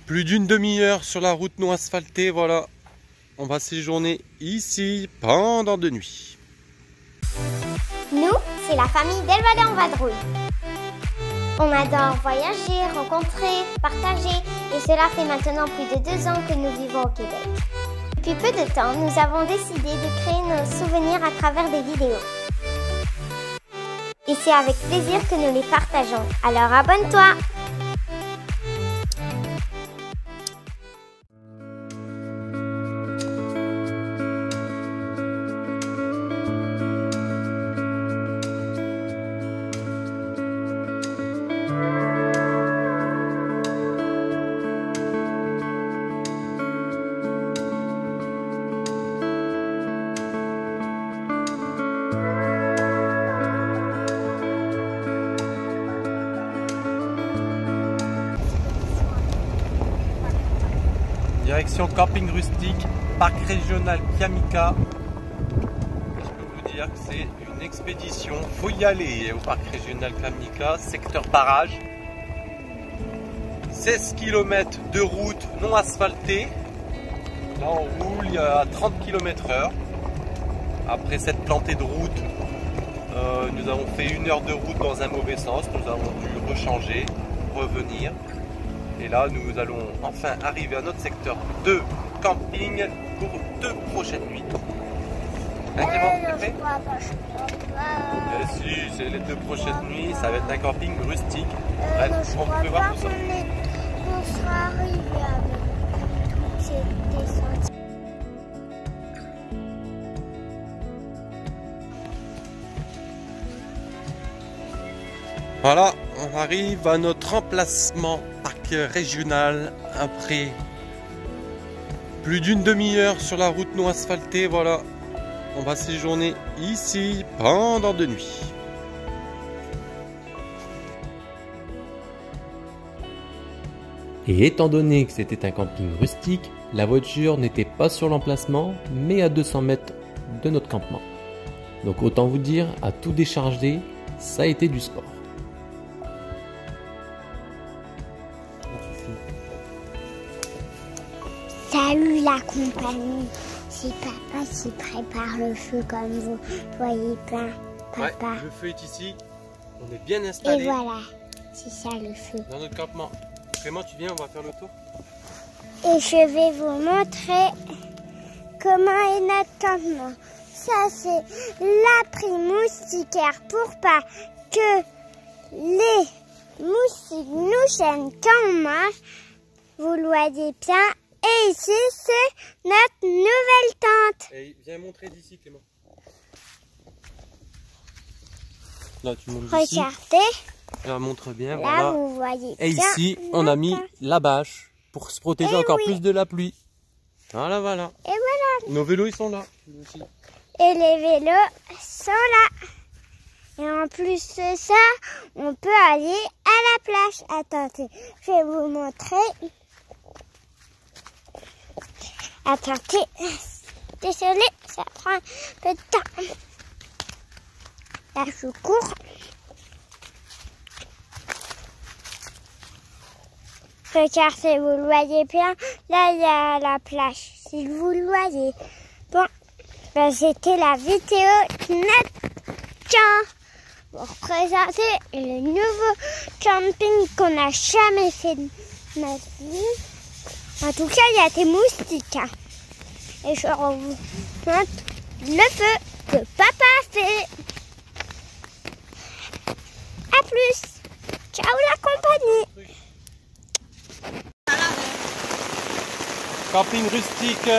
Plus d'une demi-heure sur la route non asphaltée, voilà. On va séjourner ici pendant 2 nuits. Nous, c'est la famille Delvalet en Vadrouille. On adore voyager, rencontrer, partager et cela fait maintenant plus de 2 ans que nous vivons au Québec. Depuis peu de temps, nous avons décidé de créer nos souvenirs à travers des vidéos. Et c'est avec plaisir que nous les partageons. Alors abonne-toi! Direction camping rustique, parc régional Kiamika. Je peux vous dire que c'est une expédition. Faut y aller au parc régional Kiamika, secteur barrage. 16 km de route non asphaltée. Là on roule à 30 km/h. Après cette plantée de route, nous avons fait 1 heure de route dans un mauvais sens. Nous avons dû rechanger, revenir. Et là, nous allons enfin arriver à notre secteur de camping pour 2 prochaines nuits. Hein, Clément, t'es prêt ? Si, c'est les 2 prochaines nuits, ça va être un camping rustique. Bref, on peut voir tout ça. On sera arrivé avec toutes ces descentes. Voilà, on arrive à notre emplacement parc régional après plus d'une demi-heure sur la route non asphaltée. Voilà, on va séjourner ici pendant 2 nuits. Et étant donné que c'était un camping rustique, la voiture n'était pas sur l'emplacement, mais à 200 mètres de notre campement. Donc autant vous dire, à tout décharger, ça a été du sport. Salut la compagnie, c'est papa qui prépare le feu comme vous voyez plein, papa. Ouais, le feu est ici, on est bien Et installé voilà, c'est ça le feu. dans notre campement. Clément, tu viens, on va faire le tour. Et je vais vous montrer comment est notre campement. Ça c'est l'abri moustiquaire pour pas que les moustiques nous gênent quand on mange. Vous le voyez bien. Et ici, c'est notre nouvelle tente. Et viens montrer d'ici, Clément. Là, tu montres d'ici. Regardez, Là, montre bien, là voilà. vous voyez Et bien ici, on a mis notre- la bâche pour se protéger encore oui. plus de la pluie. Voilà, voilà. Et voilà. Nos vélos, ils sont là. Aussi. Et les vélos sont là. Et en plus de ça, on peut aller à la plage. Attendez, je vais vous montrer. Attendez, désolé, ça prend un peu de temps. Là, je cours. Regardez, vous le voyez bien. Là, il y a la plage, si vous le voyez. Bon, ben, c'était la vidéo de notre camp pour présenter le nouveau camping qu'on n'a jamais fait de notre vie. En tout cas, il y a des moustiques. Hein. Et je vous montre le feu que papa a fait. A plus. Ciao la compagnie. Camping rustique,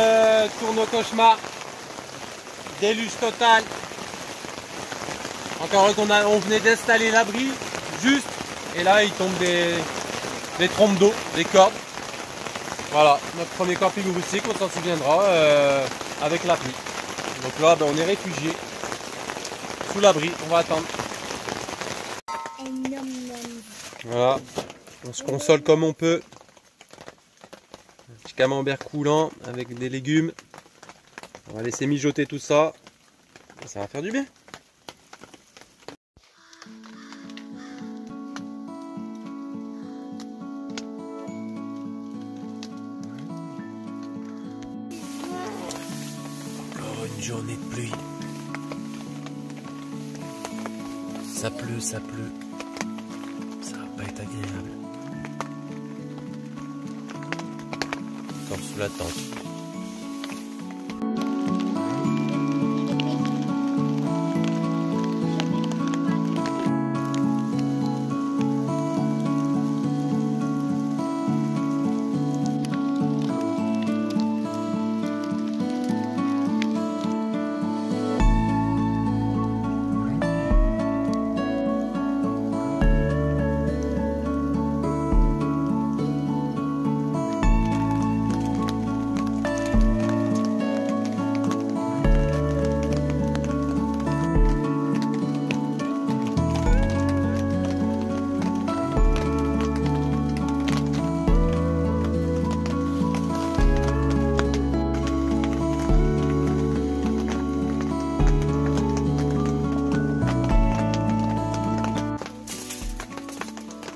tourne au cauchemar. Déluge total. Encore on venait d'installer l'abri, juste. Et là, il tombe des trompes d'eau, des cordes. Voilà, notre premier camping rustique, on s'en souviendra, avec la pluie. Donc là, ben, on est réfugiés sous l'abri, on va attendre. Voilà, on se console comme on peut. Un petit camembert coulant avec des légumes. On va laisser mijoter tout ça. Ça va faire du bien. journée de pluie. Ça pleut, ça pleut. Ça va pas être agréable. Comme sous la tente.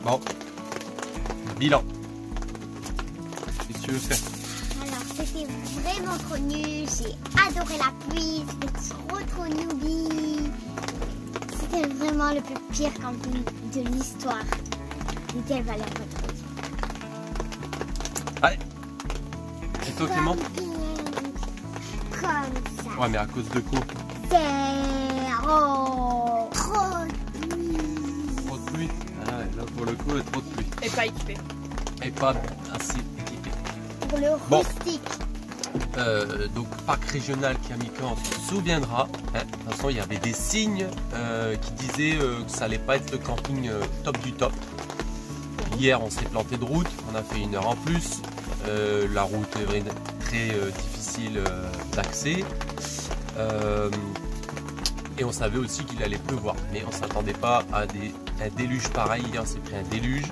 Bon, bilan. Qu'est-ce que tu veux faire? Alors, c'était vraiment trop nul. J'ai adoré la pluie. C'était trop newbie. C'était vraiment le plus pire camping de l'histoire. Lequel valait votre avis? Allez. Et toi, Clément? Camping comme ça. Ouais, mais à cause de quoi? Zéro. Trop de pluie. Trop de pluie. Ah ouais, là pour le coup, trop de pluie. Et pas équipé. Et pas assez équipé. Pour le Bon. rustique. Donc parc régional Kamikan se souviendra. Hein, de toute façon, il y avait des signes qui disaient que ça allait pas être le camping top du top. Hier, on s'est planté de route. On a fait 1 heure en plus. La route est vraiment très difficile d'accès. Et on savait aussi qu'il allait pleuvoir. Mais on s'attendait pas à un déluge pareil. Hier, on s'est pris un déluge.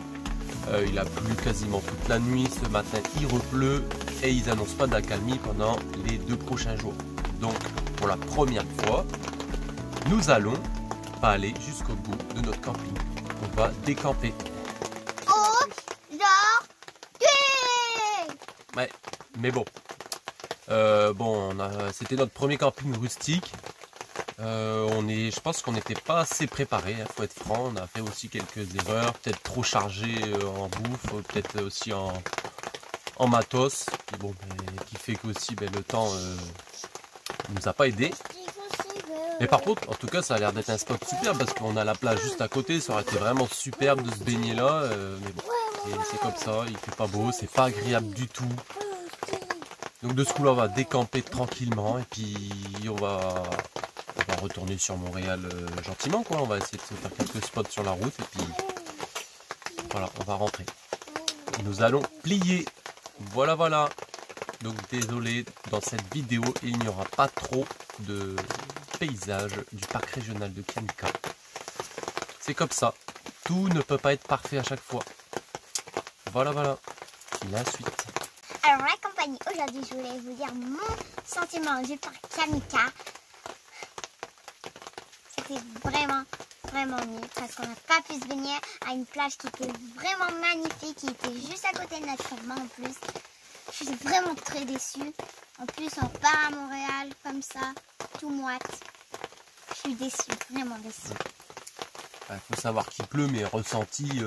Il a plu quasiment toute la nuit. Ce matin, il repleut. Et ils annoncent pas d'accalmie pendant les 2 prochains jours. Donc, pour la première fois, nous allons pas aller jusqu'au bout de notre camping. On va décamper. Ouais, mais bon. C'était notre premier camping rustique. Je pense qu'on n'était pas assez préparé, hein, faut être franc. On a fait aussi quelques erreurs, peut-être trop chargé en bouffe, peut-être aussi en matos, qui fait qu'aussi le temps nous a pas aidé. Mais par contre, en tout cas, ça a l'air d'être un spot super parce qu'on a la plage juste à côté. Ça aurait été vraiment superbe de se baigner là, mais bon, c'est comme ça. Il fait pas beau, c'est pas agréable du tout. Donc de ce coup-là, on va décamper tranquillement et puis on va retourner sur Montréal gentiment, quoi. On va essayer de se faire quelques spots sur la route et puis voilà, on va rentrer. Et nous allons plier. Voilà. Donc désolé, dans cette vidéo, il n'y aura pas trop de paysages du parc régional de Kamikan. C'est comme ça. Tout ne peut pas être parfait à chaque fois. Voilà. La suite. Alors la compagnie, aujourd'hui je voulais vous dire mon sentiment du parc Kamikan. C'était vraiment nul parce qu'on n'a pas pu se baigner à une plage qui était vraiment magnifique, qui était juste à côté de notre campement en plus. Je suis vraiment très déçue. En plus on part à Montréal comme ça, tout moite. Je suis déçue, vraiment déçue. Il faut savoir qu'il pleut, mais ressenti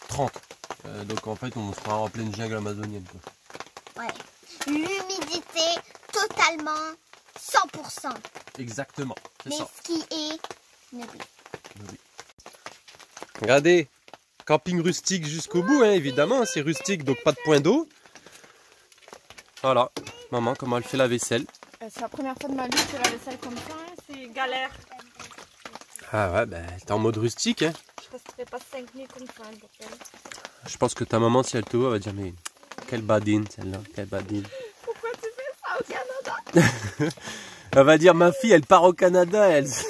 30. Donc en fait on sera en pleine jungle amazonienne, quoi. Ouais. L'humidité totalement 100%. Exactement, c'est Mais ça. ce qui est nébuleux. Regardez, camping rustique jusqu'au bout, hein, évidemment, c'est rustique, donc pas de point d'eau. Voilà, maman, comment elle fait la vaisselle. C'est la première fois de ma vie que je fais la vaisselle comme ça, hein. C'est galère. Ah ouais, t'es en mode rustique, hein. Je resterai pas 5 minutes comme ça, le bordel. Je pense que ta maman, si elle te voit, elle va dire, mais quelle badine celle-là, quelle badine. Pourquoi tu fais ça au Canada? Elle va dire, ma fille, elle part au Canada, elle. Elle fait ça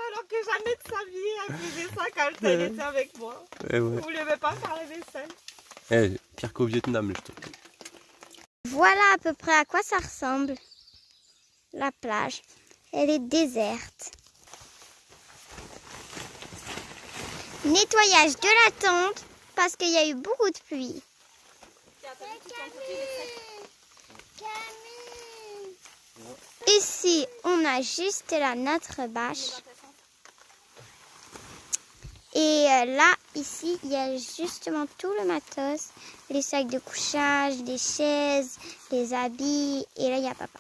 alors que jamais de sa vie, elle faisait ça quand elle était avec moi. Ouais. Vous voulez même pas faire la vaisselle? Pire qu'au Vietnam, je trouve. Voilà à peu près à quoi ça ressemble. La plage. Elle est déserte. Nettoyage de la tente parce qu'il y a eu beaucoup de pluie. Ici, on a juste là notre bâche. Et là, ici, il y a justement tout le matos. Les sacs de couchage, les chaises, les habits. Et là, il y a papa.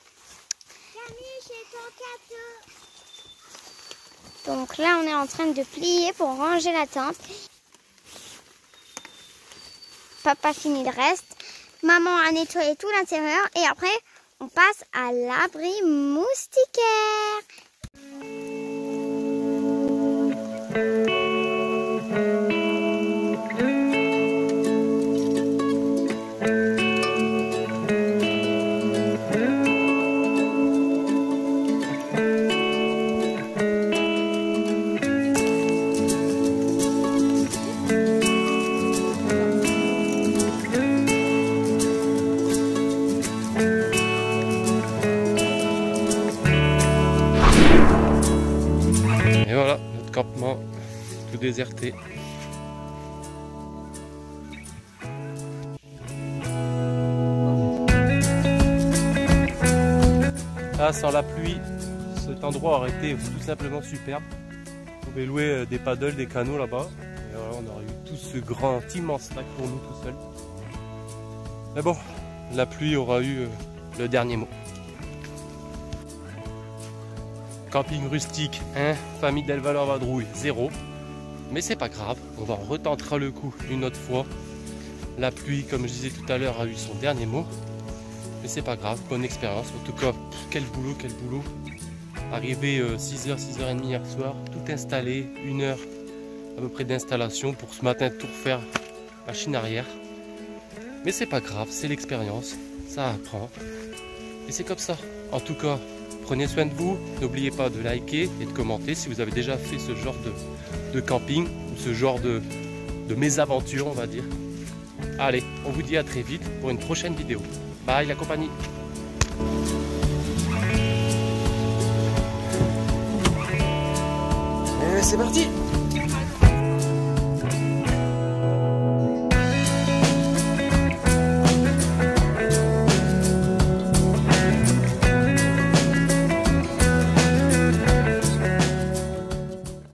Donc là, on est en train de plier pour ranger la tente. Papa finit le reste. Maman a nettoyé tout l'intérieur. Et après, on passe à l'abri moustiquaire. Et voilà, notre campement tout déserté. Ah, sans la pluie, cet endroit aurait été tout simplement superbe. On pouvait louer des paddles, des canots là-bas. Et voilà, on aurait eu tout ce grand, immense lac pour nous tout seuls. Mais bon, la pluie aura eu le dernier mot. Camping rustique, hein, famille Delvalor-Vadrouille, 0. Mais c'est pas grave, on va retentera le coup une autre fois. La pluie, comme je disais tout à l'heure, a eu son dernier mot. Mais c'est pas grave, bonne expérience. En tout cas, quel boulot, quel boulot. Arrivé 6h, 6h30 hier soir, tout installé, 1 heure à peu près d'installation pour ce matin tout refaire, machine arrière. Mais c'est pas grave, c'est l'expérience, ça apprend. Et c'est comme ça. En tout cas, prenez soin de vous, n'oubliez pas de liker et de commenter si vous avez déjà fait ce genre de camping ou ce genre de mésaventure, on va dire. Allez, on vous dit à très vite pour une prochaine vidéo. Bye la compagnie. Et c'est parti.